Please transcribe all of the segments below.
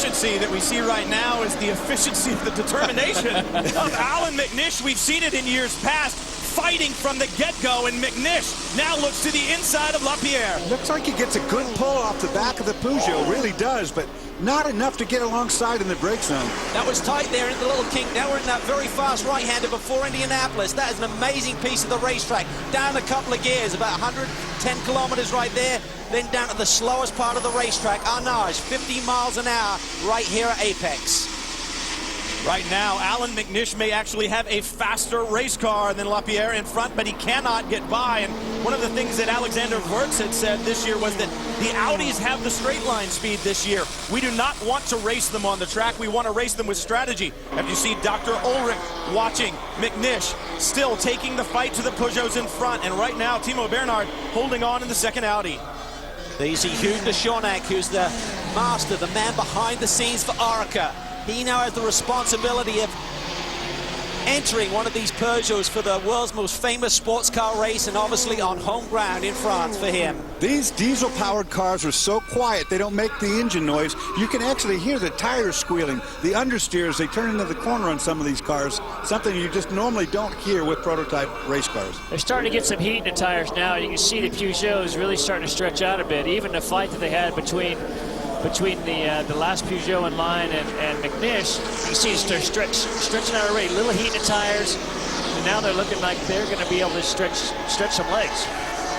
efficiency that we see right now is the efficiency of the determination of Allan McNish. We've seen it in years past, fighting from the get-go, and McNish now looks to the inside of Lapierre. Looks like he gets a good pull off the back of the Peugeot, really does, but not enough to get alongside in the brake zone. That was tight there in the little kink. Now we're in that very fast right-hander before Indianapolis. That is an amazing piece of the racetrack. Down a couple of gears, about 110 kilometers right there. Then down to the slowest part of the racetrack, Arnage, 50 miles an hour right here at Apex. Right now, Allan McNish may actually have a faster race car than Lapierre in front, but he cannot get by. And one of the things that Alexander Wurz had said this year was that the Audis have the straight line speed this year. We do not want to race them on the track. We want to race them with strategy. As you see Dr. Ulrich watching McNish still taking the fight to the Peugeots in front. And right now, Timo Bernhard holding on in the second Audi. There you see Hugues de Chaunac, who's the master, the man behind the scenes for Orica. He now has the responsibility of entering one of these Peugeots for the world's most famous sports car race, and obviously on home ground in France for him. These diesel-powered cars are so quiet, they don't make the engine noise. You can actually hear the tires squealing, the understeers, they turn into the corner on some of these cars, something you just normally don't hear with prototype race cars. They're starting to get some heat in the tires now. You can see the Peugeot is really starting to stretch out a bit. Even the fight that they had between the last Peugeot in line and McNish, you can see they're stretching out already. Little heat in the tires, and now they're looking like they're going to be able to stretch some legs.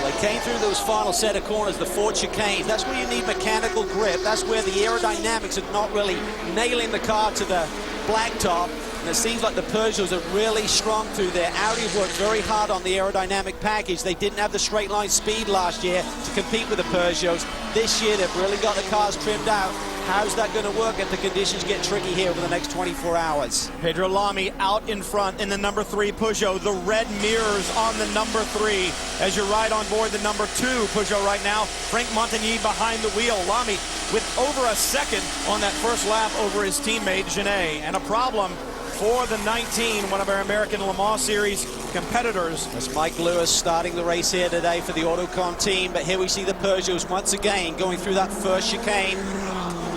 They came through those final set of corners, the Ford chicanes. That's where you need mechanical grip. That's where the aerodynamics are not really nailing the car to the blacktop. And it seems like the Peugeots are really strong through there. Audi worked very hard on the aerodynamic package. They didn't have the straight line speed last year to compete with the Peugeots. This year, they've really got the cars trimmed out. How's that going to work if the conditions get tricky here over the next 24 hours? Pedro Lamy out in front in the number 3 Peugeot. The red mirrors on the number 3 as you ride on board the number 2 Peugeot right now. Franck Montagny behind the wheel. Lamy with over a second on that first lap over his teammate Genet. And a problem for the 19, one of our American Le Mans Series competitors. That's Mike Lewis starting the race here today for the Autocon team. But here we see the Peugeots once again going through that first chicane.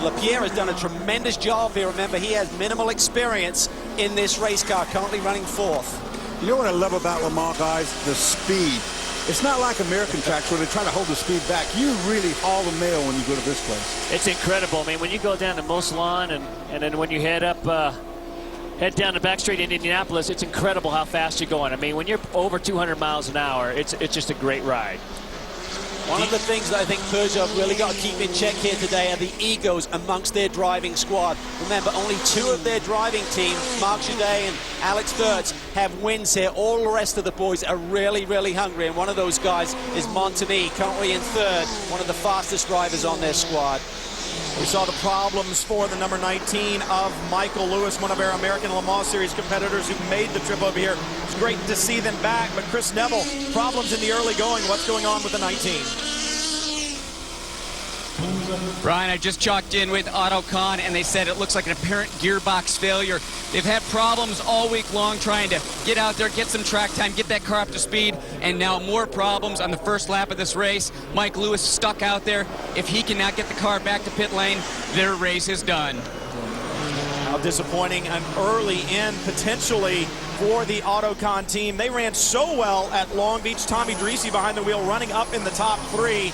Lapierre has done a tremendous job here. Remember, he has minimal experience in this race car, currently running 4th. You know what I love about Le Mans, guys? The speed. It's not like American tracks where they try to hold the speed back. You really haul the mail when you go to this place. It's incredible. I mean, when you go down to Mousselon and then when you head down the back straight in Indianapolis, it's incredible how fast you're going. I mean, when you're over 200 miles an hour, it's just a great ride. One of the things that I think Peugeot have really got to keep in check here today are the egos amongst their driving squad. Remember, only 2 of their driving team, Marc Gaudet and Alex Wurz, have wins here. All the rest of the boys are really, really hungry, and one of those guys is Montagny, currently in 3rd, one of the fastest drivers on their squad. We saw the problems for the number 19 of Michael Lewis, one of our American Le Mans Series competitors who made the trip over here. It's great to see them back, but Chris Neville, problems in the early going. What's going on with the 19? Brian, I just chalked in with Autocon, and they said it looks like an apparent gearbox failure. They've had problems all week long trying to get out there, get some track time, get that car up to speed, and now more problems on the first lap of this race. Mike Lewis stuck out there. If he cannot get the car back to pit lane, their race is done. How disappointing an early end potentially for the Autocon team. They ran so well at Long Beach. Tommy Dreese behind the wheel running up in the top 3.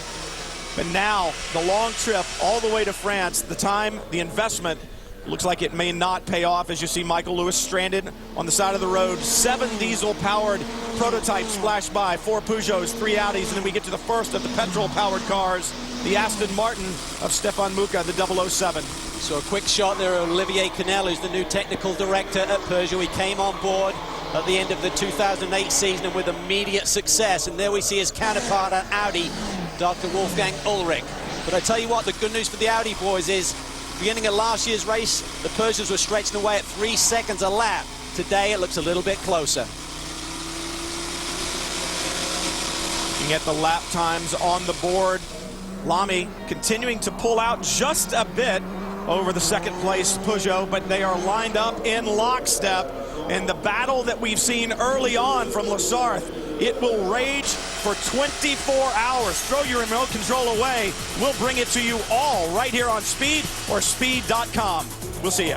But now, the long trip all the way to France, the time, the investment, looks like it may not pay off as you see Michael Lewis stranded on the side of the road. 7 diesel-powered prototypes flash by, 4 Peugeots, 3 Audis, and then we get to the first of the petrol-powered cars, the Aston Martin of Stefan Muka, the 007. So a quick shot there of Olivier Canel, who's the new technical director at Peugeot. He came on board at the end of the 2008 season and with immediate success. And there we see his counterpart at Audi, Dr. Wolfgang Ulrich. But I tell you what, the good news for the Audi boys is, beginning of last year's race, the Peugeots were stretching away at 3 seconds a lap. Today, it looks a little bit closer. You can get the lap times on the board. Lamy continuing to pull out just a bit over the second place Peugeot, but they are lined up in lockstep. And the battle that we've seen early on from Lessarth It will rage for 24 hours. Throw your remote control away. We'll bring it to you all right here on Speed or Speed.com. We'll see you.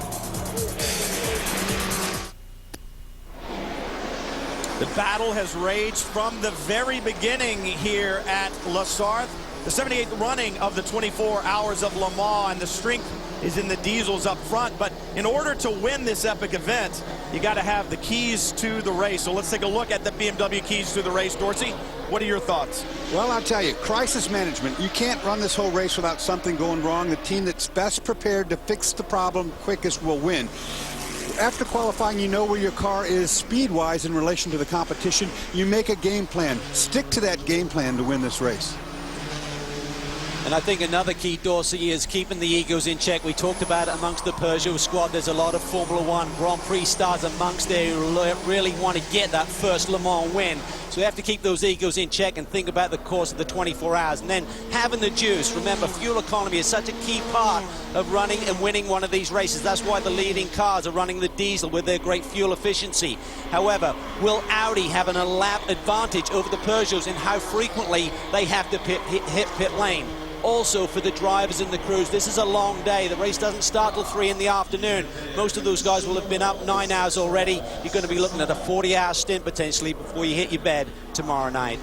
The battle has raged from the very beginning here at La Sarthe. The 78th running of the 24 Hours of Le Mans, and the strength is in the diesels up front. But in order to win this epic event, you got to have the keys to the race. So let's take a look at the BMW keys to the race. Dorsey, what are your thoughts? Well, I'll tell you, crisis management. You can't run this whole race without something going wrong. The team that's best prepared to fix the problem quickest will win. After qualifying, you know where your car is speed-wise in relation to the competition. You make a game plan. Stick to that game plan to win this race. And I think another key, Dorsey, is keeping the egos in check. We talked about it amongst the Peugeot squad. There's a lot of Formula One Grand Prix stars amongst there who really want to get that first Le Mans win. So we have to keep those egos in check and think about the course of the 24 hours. And then having the juice. Remember, fuel economy is such a key part of running and winning one of these races. That's why the leading cars are running the diesel with their great fuel efficiency. However, will Audi have an lap advantage over the Peugeots in how frequently they have to hit pit lane? Also, for the drivers and the crews, this is a long day. The race doesn't start till 3 in the afternoon. Most of those guys will have been up 9 hours already. You're going to be looking at a 40-hour stint potentially before you hit your bed tomorrow night.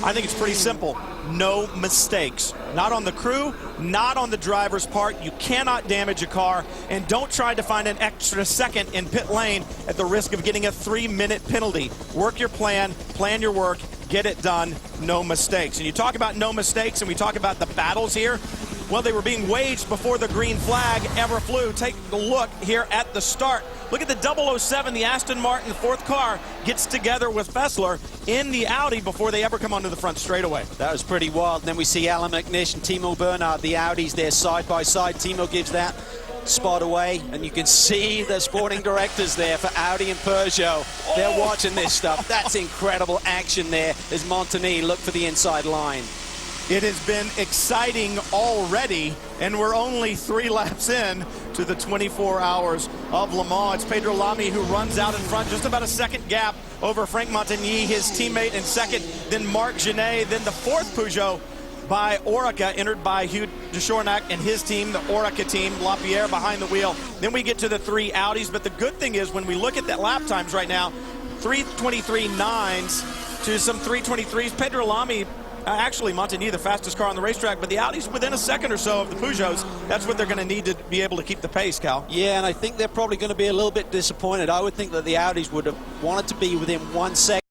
I think it's pretty simple. No mistakes. Not on the crew, not on the driver's part. You cannot damage a car, and don't try to find an extra second in pit lane at the risk of getting a 3-minute penalty. Work your plan your work, get it done, no mistakes. And you talk about no mistakes, and we talk about the battles here. Well, they were being waged before the green flag ever flew. Take a look here at the start. Look at the 007, the Aston Martin, the fourth car, gets together with Fessler in the Audi before they ever come onto the front straightaway. That was pretty wild. And then we see Alan McNish and Timo Bernhard, the Audis there side by side. Timo gives that spot away, and you can see the sporting directors there for Audi and Peugeot. They're watching this stuff. That's incredible action there as Montagny look for the inside line. It has been exciting already, and we're only 3 laps in to the 24 Hours of Le Mans. It's Pedro Lamy who runs out in front, just about a second gap over Frank Montagny, his teammate in second, then Marc Genet, then the fourth Peugeot by Oreca, entered by Hugh de Chornac and his team, the Oreca team, Lapierre behind the wheel. Then we get to the 3 Audis, but the good thing is when we look at that lap times right now, 3:23.9s to some 3:23s. Pedro Lamy, actually Montagny, the fastest car on the racetrack, but the Audi's within a second or so of the Peugeots. That's what they're going to need to be able to keep the pace, Cal. Yeah, and I think they're probably going to be a little bit disappointed. I would think that the Audis would have wanted to be within 1 second